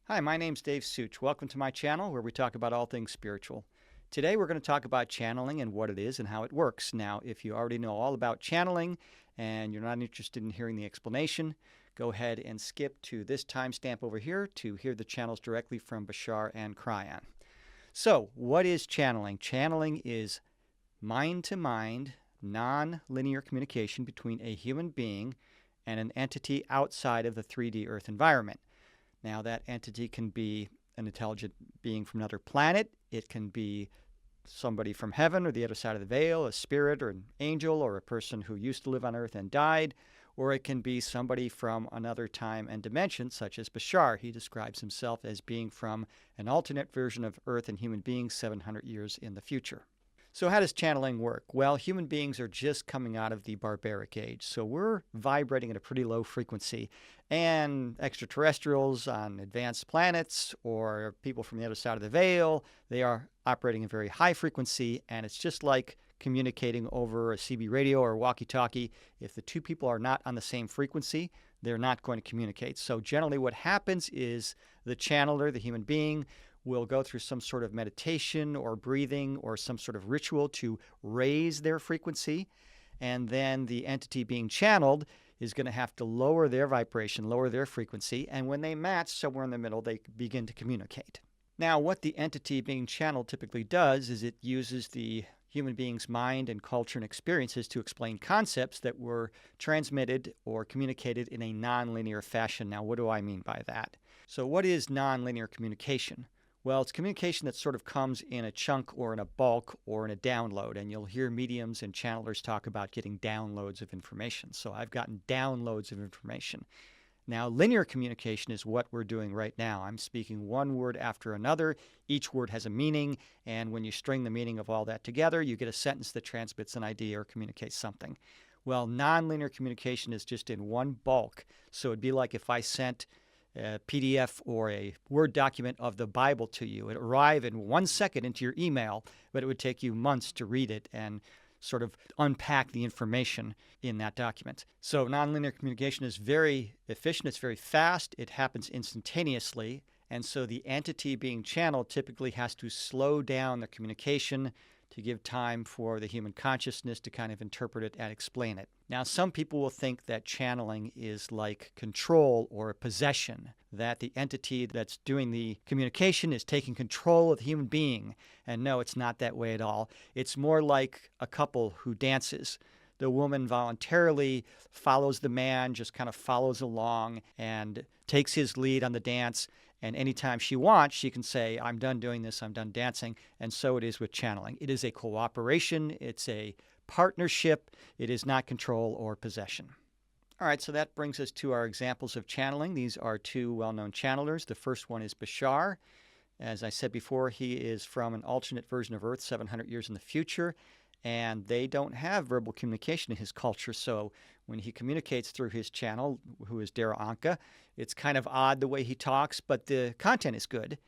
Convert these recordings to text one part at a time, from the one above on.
Hi, my name's Dave Such. Welcome to my channel where we talk about all things spiritual. Today we're going to talk about channeling and what it is and how it works. Now, if you already know all about channeling and you're not interested in hearing the explanation, go ahead and skip to this timestamp over here to hear the channels directly from Bashar and Kryon. So, what is channeling? Channeling is mind-to-mind, non-linear communication between a human being and an entity outside of the 3D Earth environment. Now, that entity can be an intelligent being from another planet. It can be somebody from heaven or the other side of the veil, a spirit or an angel or a person who used to live on Earth and died. Or it can be somebody from another time and dimension, such as Bashar. He describes himself as being from an alternate version of Earth and human beings 700 years in the future. So how does channeling work? Well, human beings are just coming out of the barbaric age, so we're vibrating at a pretty low frequency. And extraterrestrials on advanced planets or people from the other side of the veil, they are operating a very high frequency, and it's just like communicating over a CB radio or walkie-talkie. If the two people are not on the same frequency, they're not going to communicate. So generally what happens is the channeler, the human being, will go through some sort of meditation or breathing or some sort of ritual to raise their frequency. And then the entity being channeled is going to have to lower their vibration, lower their frequency. And when they match somewhere in the middle, they begin to communicate. Now, what the entity being channeled typically does is it uses the human being's mind and culture and experiences to explain concepts that were transmitted or communicated in a nonlinear fashion. Now, what do I mean by that? So what is nonlinear communication? Well, it's communication that sort of comes in a chunk or in a bulk or in a download. And you'll hear mediums and channelers talk about getting downloads of information. So I've gotten downloads of information. Now, linear communication is what we're doing right now. I'm speaking one word after another. Each word has a meaning. And when you string the meaning of all that together, you get a sentence that transmits an idea or communicates something. Well, nonlinear communication is just in one bulk. So it'd be like if I sent a PDF or a Word document of the Bible to you. It would arrive in 1 second into your email, but it would take you months to read it and sort of unpack the information in that document. So nonlinear communication is very efficient. It's very fast. It happens instantaneously. And so the entity being channeled typically has to slow down the communication to give time for the human consciousness to kind of interpret it and explain it. Now, some people will think that channeling is like control or a possession, that the entity that's doing the communication is taking control of the human being. And no, it's not that way at all. It's more like a couple who dances. The woman voluntarily follows the man, just kind of follows along and takes his lead on the dance. And anytime she wants, she can say, I'm done doing this, I'm done dancing. And so it is with channeling. It is a cooperation. It's a partnership. It is not control or possession. All right, so that brings us to our examples of channeling. These are two well-known channelers. The first one is Bashar. As I said before, he is from an alternate version of Earth 700 years in the future. And they don't have verbal communication in his culture. So when he communicates through his channel, who is Dara Anka, it's kind of odd the way he talks, but the content is good.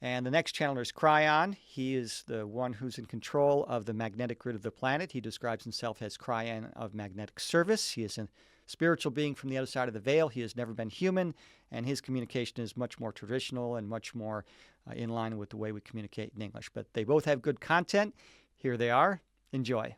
And the next channeler is Kryon. He is the one who's in control of the magnetic grid of the planet. He describes himself as Kryon of magnetic service. He is a spiritual being from the other side of the veil. He has never been human, and his communication is much more traditional and much more in line with the way we communicate in English. But they both have good content. Here they are. Enjoy.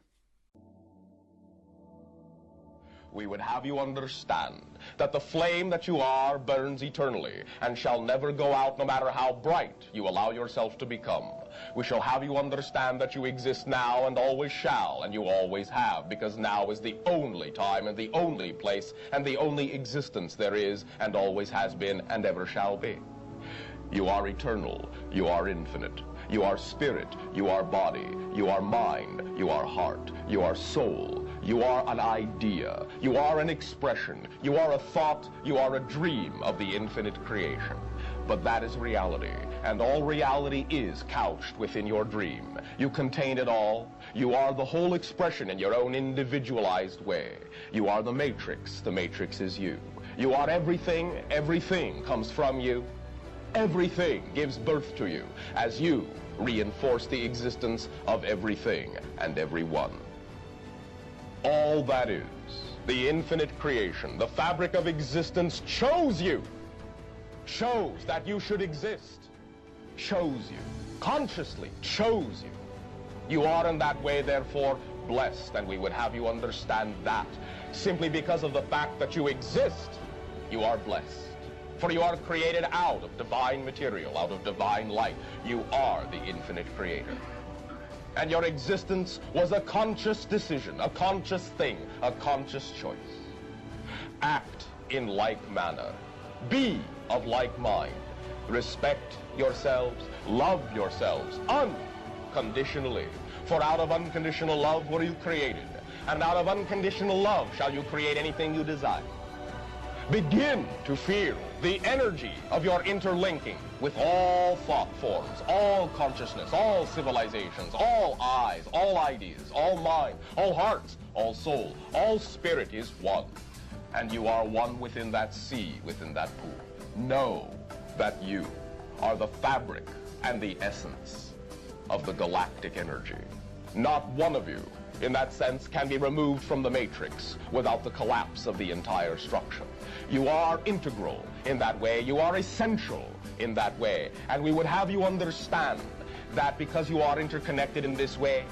We would have you understand that the flame that you are burns eternally and shall never go out no matter how bright you allow yourself to become. We shall have you understand that you exist now and always shall, and you always have, because now is the only time and the only place and the only existence there is and always has been and ever shall be. You are eternal. You are infinite. You are spirit, you are body, you are mind, you are heart, you are soul, you are an idea, you are an expression, you are a thought, you are a dream of the infinite creation. But that is reality, and all reality is couched within your dream. You contain it all. You are the whole expression in your own individualized way. You are the matrix is you. You are everything, everything comes from you. Everything gives birth to you as you reinforce the existence of everything and everyone. All that is, the infinite creation, the fabric of existence chose you. chose that you should exist, chose you, consciously chose you. You are in that way, therefore, blessed, and we would have you understand that. Simply because of the fact that you exist, you are blessed. For you are created out of divine material, out of divine light. You are the infinite creator. And your existence was a conscious decision, a conscious thing, a conscious choice. Act in like manner. Be of like mind. Respect yourselves, love yourselves unconditionally. For out of unconditional love were you created, and out of unconditional love shall you create anything you desire. Begin to feel the energy of your interlinking with all thought forms, all consciousness, all civilizations, all eyes, all ideas, all mind, all hearts, all soul, all spirit is one. And you are one within that sea, within that pool. Know that you are the fabric and the essence of the galactic energy. Not one of you, in that sense, can be removed from the matrix without the collapse of the entire structure. You are integral in that way. You are essential in that way. And we would have you understand that because you are interconnected in this way,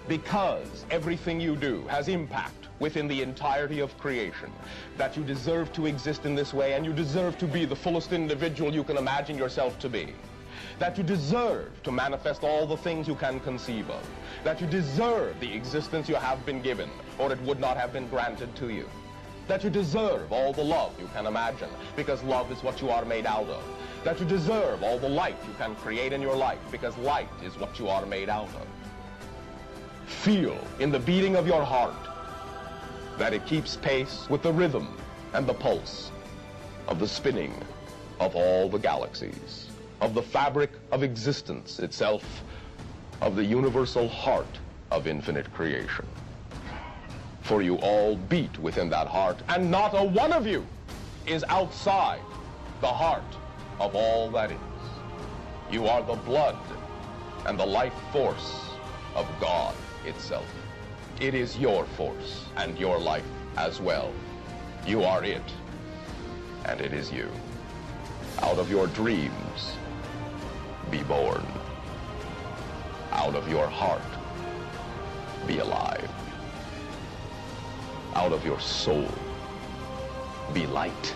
because everything you do has impact within the entirety of creation, that you deserve to exist in this way, and you deserve to be the fullest individual you can imagine yourself to be. That you deserve to manifest all the things you can conceive of. That you deserve the existence you have been given, or it would not have been granted to you. That you deserve all the love you can imagine, because love is what you are made out of. That you deserve all the light you can create in your life, because light is what you are made out of. Feel in the beating of your heart that it keeps pace with the rhythm and the pulse of the spinning of all the galaxies, of the fabric of existence itself, of the universal heart of infinite creation. For you all beat within that heart, and not a one of you is outside the heart of all that is. You are the blood and the life force of God itself. It is your force and your life as well. You are it, and it is you. Out of your dreams, be born. Out of your heart, be alive. Out of your soul, be light.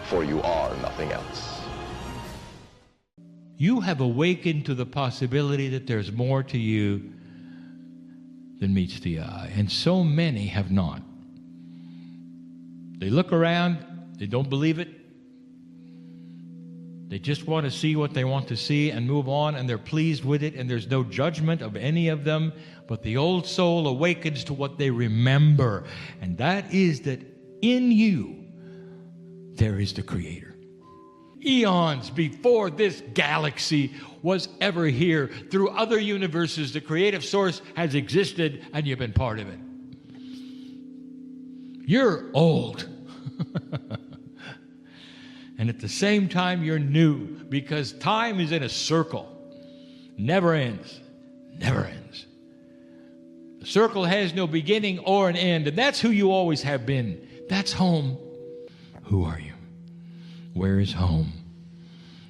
For you are nothing else. You have awakened to the possibility that there's more to you than meets the eye, and so many have not. They look around, they don't believe it. They just want to see what they want to see and move on, and they're pleased with it, and there's no judgment of any of them. But the old soul awakens to what they remember, and that is that in you there is the Creator. Eons before this galaxy was ever here, through other universes, the creative source has existed, and you've been part of it. You're old. And at the same time, you're new, because time is in a circle. Never ends. Never ends. The circle has no beginning or an end, and that's who you always have been. That's home. Who are you? Where is home?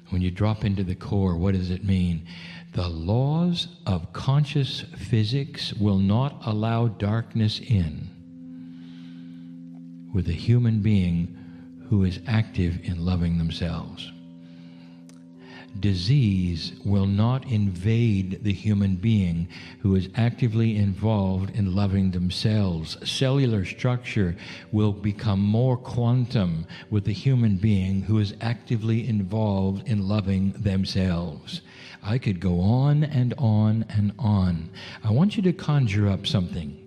When you drop into the core, what does it mean? The laws of conscious physics will not allow darkness in with a human being who is active in loving themselves. Disease will not invade the human being who is actively involved in loving themselves. Cellular structure will become more quantum with the human being who is actively involved in loving themselves. I could go on and on and on. I want you to conjure up something.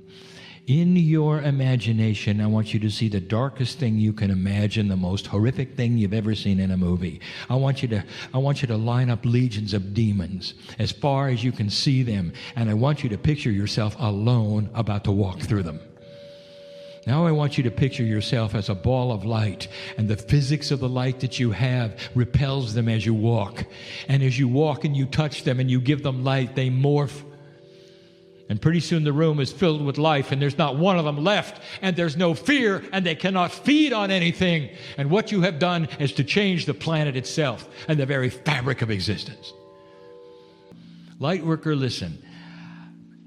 In your imagination, I want you to see the darkest thing you can imagine, the most horrific thing you've ever seen in a movie. I want you to line up legions of demons as far as you can see them, and I want you to picture yourself alone about to walk through them. Now I want you to picture yourself as a ball of light, and the physics of the light that you have repels them as you walk. And as you walk and you touch them and you give them light, they morph And pretty soon the room is filled with life, and there's not one of them left, and there's no fear, and they cannot feed on anything. And what you have done is to change the planet itself and the very fabric of existence. Lightworker, listen.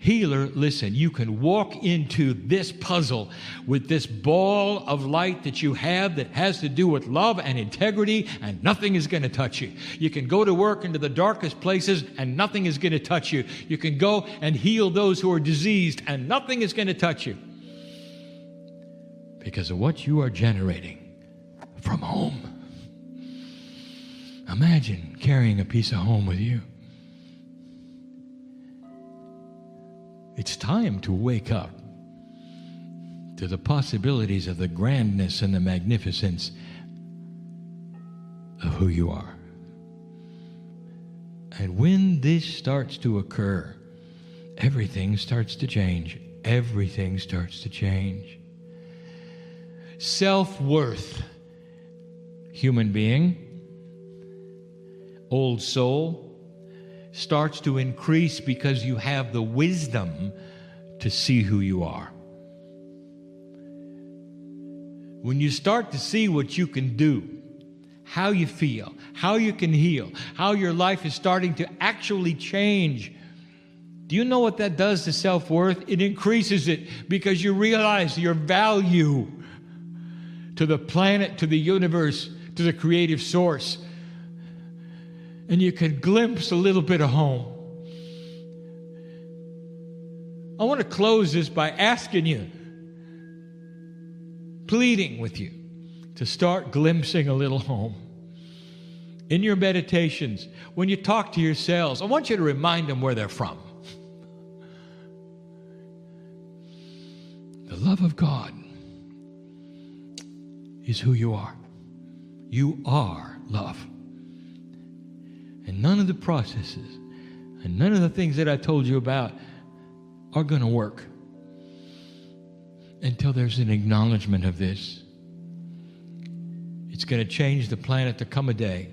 Healer, listen. You can walk into this puzzle with this ball of light that you have that has to do with love and integrity, and nothing is going to touch you. You can go to work into the darkest places, and nothing is going to touch you. You can go and heal those who are diseased, and nothing is going to touch you. Because of what you are generating from home. Imagine carrying a piece of home with you. It's time to wake up to the possibilities of the grandness and the magnificence of who you are. And when this starts to occur, everything starts to change. Everything starts to change. Self-worth, human being, old soul, starts to increase because you have the wisdom to see who you are. When you start to see what you can do, how you feel, how you can heal, how your life is starting to actually change, do you know what that does to self-worth? It increases it because you realize your value to the planet, to the universe, to the creative source. And you can glimpse a little bit of home. I want to close this by asking you, pleading with you, to start glimpsing a little home. In your meditations, when you talk to yourselves, I want you to remind them where they're from. The love of God is who you are. You are love. And none of the processes and none of the things that I told you about are going to work until there's an acknowledgement of this. It's going to change the planet to come a day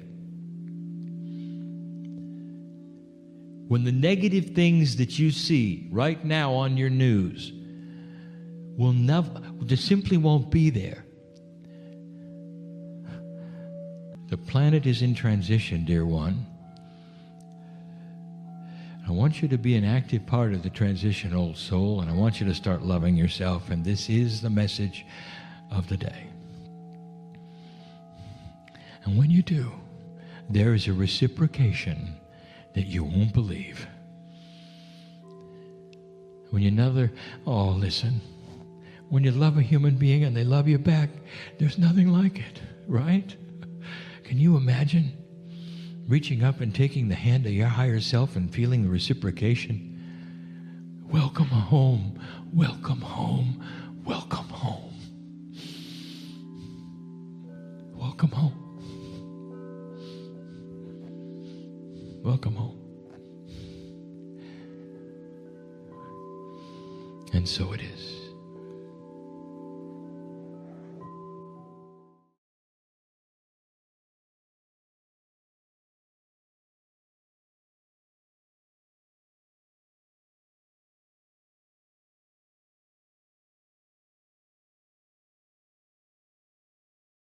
when the negative things that you see right now on your news will never, just simply won't be there. The planet is in transition, dear one. I want you to be an active part of the transition, old soul, and I want you to start loving yourself, and this is the message of the day. And when you do, there is a reciprocation that you won't believe. When you listen, when you love a human being and they love you back, there's nothing like it, right? Can you imagine reaching up and taking the hand of your higher self and feeling the reciprocation? Welcome home, welcome home, welcome home. Welcome home. Welcome home. And so it is.